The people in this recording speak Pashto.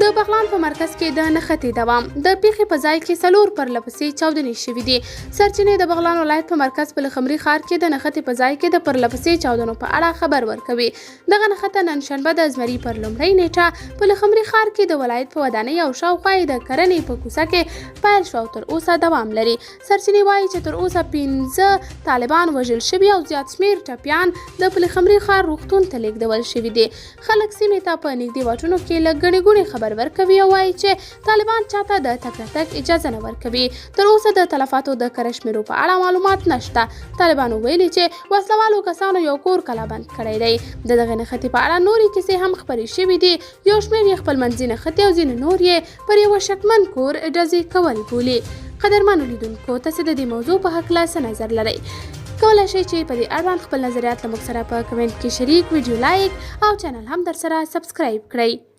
د بغلان په مرکز کې د نښتې دوام. د پیښې په ځای کې 4 پرله پسې چاودنې شوې دي. سرچینې د بغلان ولایت په مرکز پلخمري ښار کې د نښتې په ځای کې د پرله پسې چاودنو په اړه خبر ورکوي. دغه نښته نن شنبه د زمري پر لومړۍ نیټه پلخمري ښار کې د ولایت په ودانۍ او شاوخوا یې د کرنې په کوڅه کې پیل شو او تر اوسه دوام لري. سرچینې وایي چې تر اوسه 15 طالبان وژل شوي او زیات شمېر ټپیان د پلخمري ښار روغتون ته لیږدول شوي دي. خلک سیمې ته په نږدې واټونو کې له ګڼې ګوڼې خبر ورکوي او وایي چې طالبان چاته د تګ راتګ اجازه نه ورکوي. تر اوسه د تلفاتو د کره شمېرو په اړه معلومات نشته. طالبانو ویلي چې وسلوالو کسانو یو کور کلابند کړی دی. د دغې نښتې په اړه نورې کیسې هم خپرې شوې دي. یو شمېر یې خپلمنځي نښتې او ځینې نور یې پر یوه شکمن کور ډزې کول بولي. قدرمنو لیدونکو، تاسې د دې موضوع په هکله څه نظر لرئ؟ کولی شئ چې په دې اړوند خپل نظریات له موږ سره په کمنټ کې شریک، ویډیو لایک او چینل هم در سره سبسکرایب کړئ.